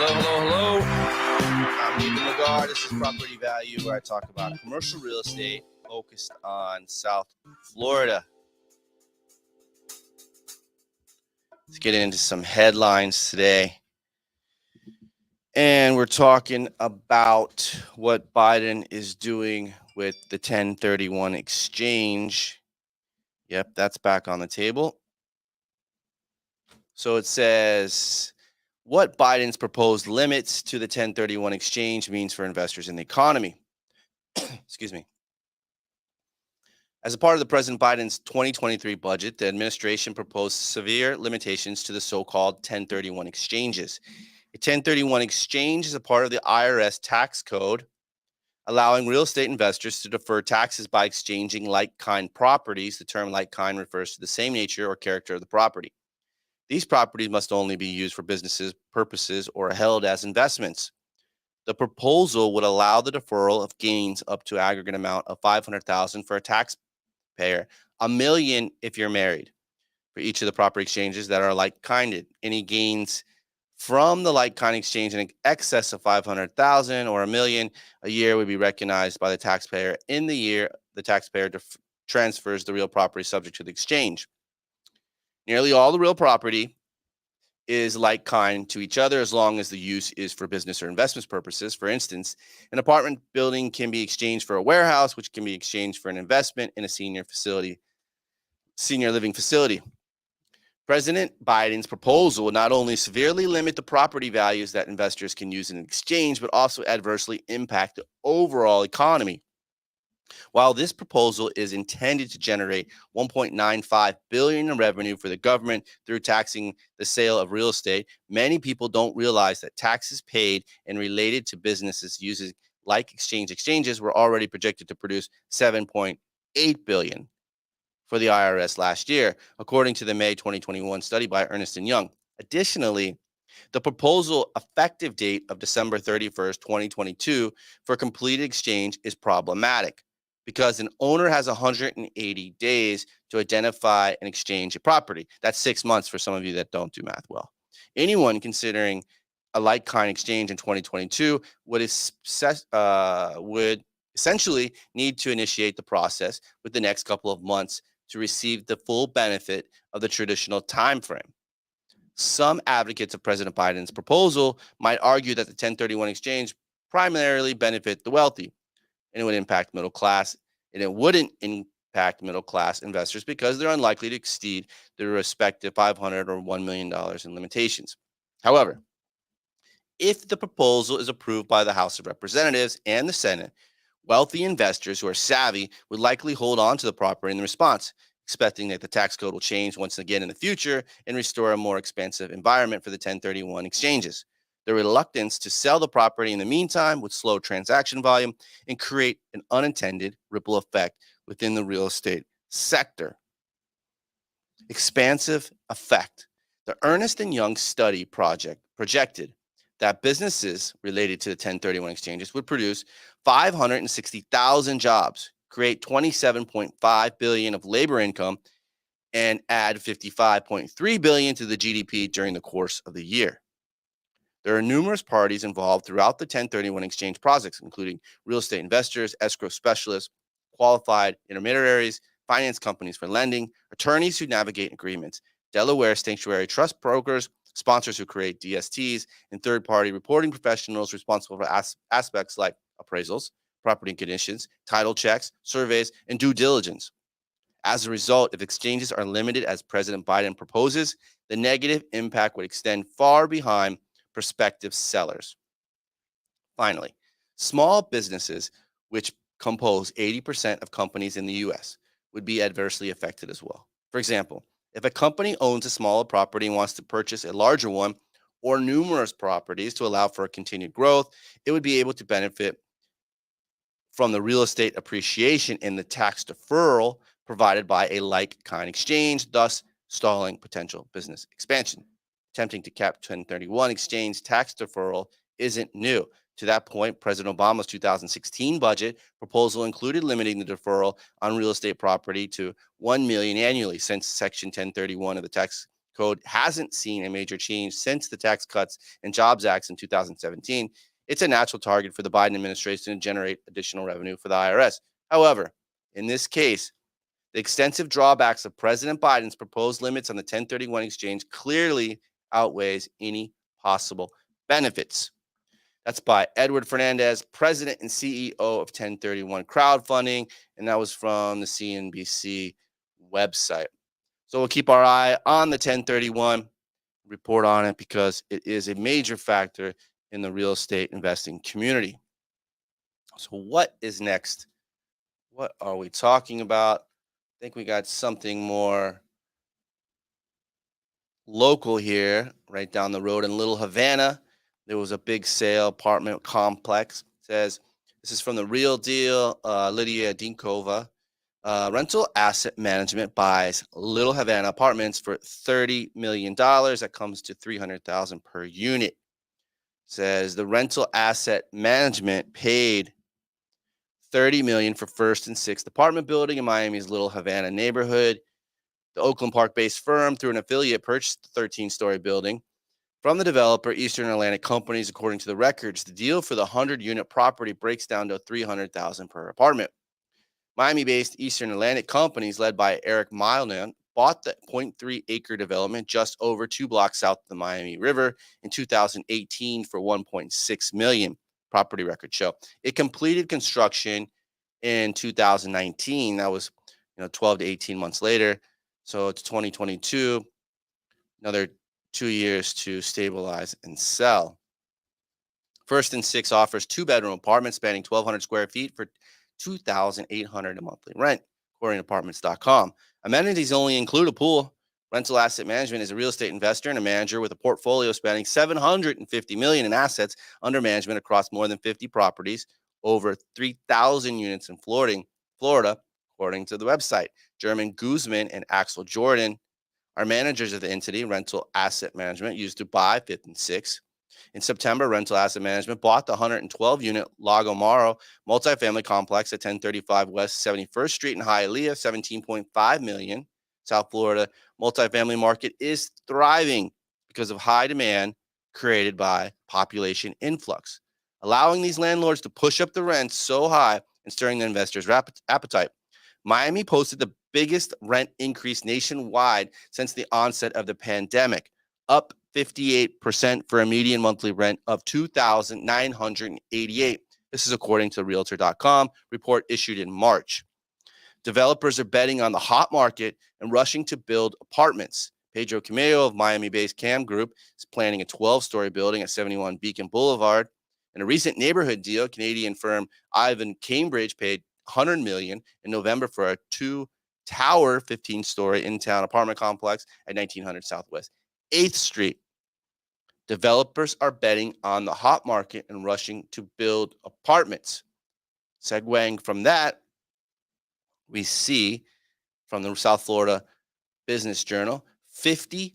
Hello. I'm Nathan Lagarde. This is Property Value, where I talk about commercial real estate focused on South Florida. Let's get into some headlines today. And we're talking about what Biden is doing with the 1031 exchange. Yep, that's back on the table. So it says what Biden's proposed limits to the 1031 exchange means for investors in the economy. Excuse me. As a part of the President Biden's 2023 budget, the administration proposed severe limitations to the so-called 1031 exchanges. A 1031 exchange is a part of the IRS tax code, allowing real estate investors to defer taxes by exchanging like-kind properties. The term like-kind refers to the same nature or character of the property. These properties must only be used for business purposes or held as investments. The proposal would allow the deferral of gains up to aggregate amount of $500,000 for a taxpayer, $1 million if you're married, for each of the property exchanges that are like-kinded. Any gains from the like-kind exchange in excess of $500,000 or $1 million a year would be recognized by the taxpayer in the year the taxpayer transfers the real property subject to the exchange. Nearly all the real property is like-kind to each other as long as the use is for business or investment purposes. For instance, an apartment building can be exchanged for a warehouse, which can be exchanged for an investment in a senior living facility. President Biden's proposal would not only severely limit the property values that investors can use in exchange, but also adversely impact the overall economy. While this proposal is intended to generate $1.95 billion in revenue for the government through taxing the sale of real estate, many people don't realize that taxes paid and related to businesses using like exchanges were already projected to produce $7.8 billion for the IRS last year, according to the May 2021 study by Ernst & Young. Additionally, the proposal effective date of December 31st, 2022 for completed exchange is problematic because an owner has 180 days to identify and exchange a property. That's 6 months for some of you that don't do math well. Anyone considering a like-kind exchange in 2022 would essentially need to initiate the process with the next couple of months to receive the full benefit of the traditional time frame. Some advocates of President Biden's proposal might argue that the 1031 exchange primarily benefit the wealthy, and it would impact middle class, and it wouldn't impact middle class investors because they're unlikely to exceed their respective $500 or $1 million in limitations. However, if the proposal is approved by the House of Representatives and the Senate, wealthy investors who are savvy would likely hold on to the property in response, expecting that the tax code will change once again in the future and restore a more expansive environment for the 1031 exchanges. The reluctance to sell the property in the meantime would slow transaction volume and create an unintended ripple effect within the real estate sector. Expansive effect. The Ernst & Young study projected that businesses related to the 1031 exchanges would produce 560,000 jobs, create $27.5 billion of labor income, and add $55.3 billion to the GDP during the course of the year. There are numerous parties involved throughout the 1031 exchange projects, including real estate investors, escrow specialists, qualified intermediaries, finance companies for lending, attorneys who navigate agreements, Delaware sanctuary trust brokers, sponsors who create DSTs, and third-party reporting professionals responsible for aspects like appraisals, property conditions, title checks, surveys, and due diligence. As a result, if exchanges are limited as President Biden proposes, the negative impact would extend far behind prospective sellers. Finally, small businesses, which compose 80% of companies in the U.S., would be adversely affected as well. For example, if a company owns a smaller property and wants to purchase a larger one or numerous properties to allow for continued growth, it would be able to benefit from the real estate appreciation and the tax deferral provided by a like-kind exchange, thus stalling potential business expansion. Attempting to cap 1031 exchange tax deferral isn't new. To that point, President Obama's 2016 budget proposal included limiting the deferral on real estate property to $1 million annually, since Section 1031 of the tax code hasn't seen a major change since the Tax Cuts and Jobs Acts in 2017, it's a natural target for the Biden administration to generate additional revenue for the IRS. However, in this case, the extensive drawbacks of President Biden's proposed limits on the 1031 exchange clearly outweighs any possible benefits. That's by Edward Fernandez, president and CEO of 1031 Crowdfunding. And that was from the CNBC website. So we'll keep our eye on the 1031, report on it because it is a major factor in the real estate investing community. So, what is next? What are we talking about? I think we got something more local here, right down the road in Little Havana. There was a big sale apartment complex. It says this is from the Real Deal, Lydia Dinkova. Rental Asset Management buys Little Havana apartments for $30 million. That comes to $300,000 per unit. It says the Rental Asset Management paid $30 million for first and sixth apartment building in Miami's Little Havana neighborhood. The Oakland Park-based firm, through an affiliate, purchased the 13-story building from the developer, Eastern Atlantic Companies. According to the records, the deal for the 100-unit property breaks down to $300,000 per apartment. Miami-based Eastern Atlantic Companies, led by Eric Milenan, bought the 0.3-acre development just over 2 blocks south of the Miami River in 2018 for $1.6 million. Property records show it completed construction in 2019. That was 12 to 18 months later. So it's 2022, another 2 years to stabilize and sell. First and Six offers 2-bedroom apartments spanning 1,200 square feet for $2,800 a monthly rent, according to apartments.com. Amenities only include a pool. Rental Asset Management is a real estate investor and a manager with a portfolio spanning $750 million in assets under management across more than 50 properties, over 3,000 units in Florida, according to the website. German Guzman and Axel Jordan are managers of the entity. Rental Asset Management used to buy Fifth and Sixth. In September, Rental Asset Management bought the 112-unit Lago Maro multifamily complex at 1035 West 71st Street in Hialeah, $17.5 million. South Florida multifamily market is thriving because of high demand created by population influx, allowing these landlords to push up the rents so high and stirring the investors' appetite. Miami posted the biggest rent increase nationwide since the onset of the pandemic, up 58% for a median monthly rent of $2,988. This is according to Realtor.com report issued in March. Developers are betting on the hot market and rushing to build apartments. Pedro Camillo of Miami-based Cam Group is planning a 12-story building at 71 Beacon Boulevard. In a recent neighborhood deal, Canadian firm Ivan Cambridge paid $100 million in November for a 2-tower 15-story in-town apartment complex at 1900 Southwest 8th Street. Developers are betting on the hot market and rushing to build apartments. Segueing from that, we see from the South Florida Business Journal, 500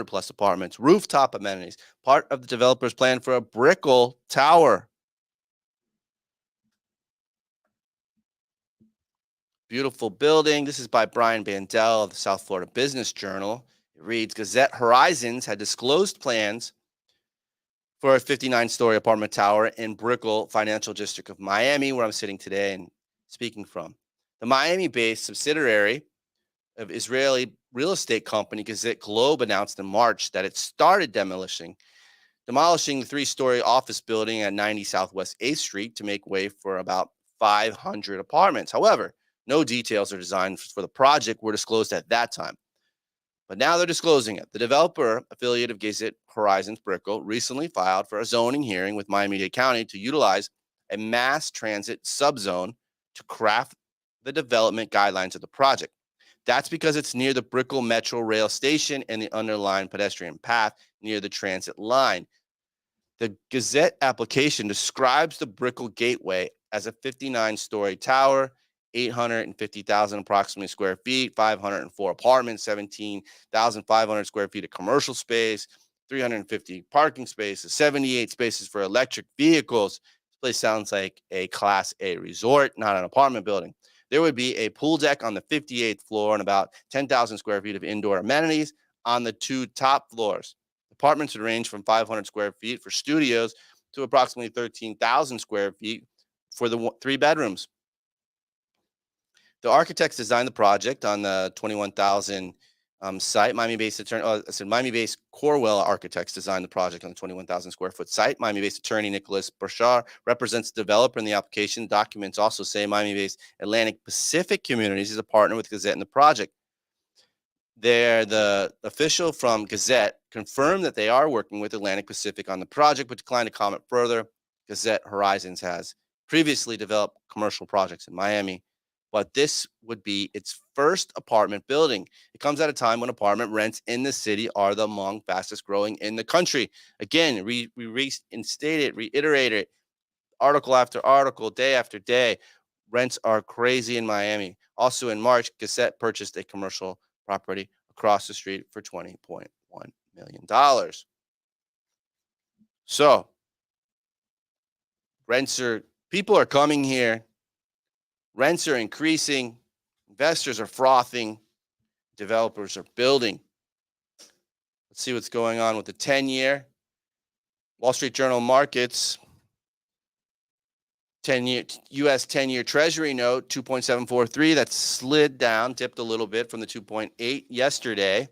plus apartments, rooftop amenities, part of the developer's plan for a Brickell Tower. Beautiful building. This is by Brian Bandel of the South Florida Business Journal. It reads, Gazette Horizons had disclosed plans for a 59-story apartment tower in Brickell Financial District of Miami, where I'm sitting today and speaking from. The Miami-based subsidiary of Israeli real estate company Gazette Globe announced in March that it started demolishing the 3-story office building at 90 Southwest 8th Street to make way for about 500 apartments. However, no details or designs for the project were disclosed at that time. But now they're disclosing it. The developer, affiliate of Gazette Horizons Brickell, recently filed for a zoning hearing with Miami-Dade County to utilize a mass transit subzone to craft the development guidelines of the project. That's because it's near the Brickell Metro Rail Station and the underlying pedestrian path near the transit line. The Gazette application describes the Brickell Gateway as a 59-story tower, 850,000 approximately square feet, 504 apartments, 17,500 square feet of commercial space, 350 parking spaces, 78 spaces for electric vehicles. This place sounds like a Class A resort, not an apartment building. There would be a pool deck on the 58th floor and about 10,000 square feet of indoor amenities on the 2 top floors. Apartments would range from 500 square feet for studios to approximately 13,000 square feet for the 3 bedrooms. The architects designed the project on the 21,000 site. Miami-based attorney, Miami-based Corwell Architects designed the project on the 21,000 square foot site. Miami-based attorney Nicholas Burchard represents the developer in the application. Documents also say Miami-based Atlantic Pacific Communities is a partner with Gazette in the project. The official from Gazette confirmed that they are working with Atlantic Pacific on the project, but declined to comment further. Gazette Horizons has previously developed commercial projects in Miami, but this would be its first apartment building. It comes at a time when apartment rents in the city are the among fastest growing in the country. Again, we reinstate it, reiterate it, article after article, day after day. Rents are crazy in Miami. Also in March, Gazette purchased a commercial property across the street for $20.1 million. So people are coming here. Rents are increasing. Investors are frothing. Developers are building. Let's see what's going on with the 10-year. Wall Street Journal markets. 10-year U.S. 10-year Treasury note, 2.743. That slid down, dipped a little bit from the 2.8 yesterday.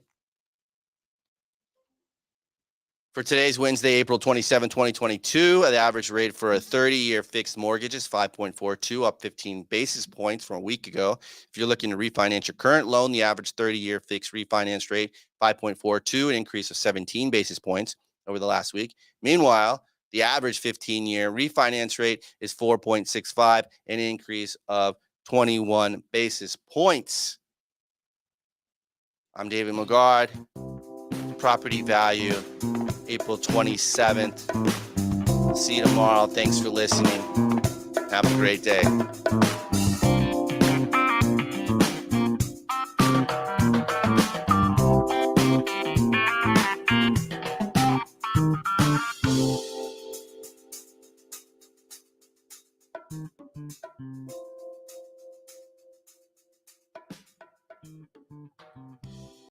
For today's Wednesday, April 27, 2022, the average rate for a 30-year fixed mortgage is 5.42, up 15 basis points from a week ago. If you're looking to refinance your current loan, the average 30-year fixed refinance rate, 5.42, an increase of 17 basis points over the last week. Meanwhile, the average 15-year refinance rate is 4.65, an increase of 21 basis points. I'm David Magard. Property value, April 27th. See you tomorrow. Thanks for listening. Have a great day.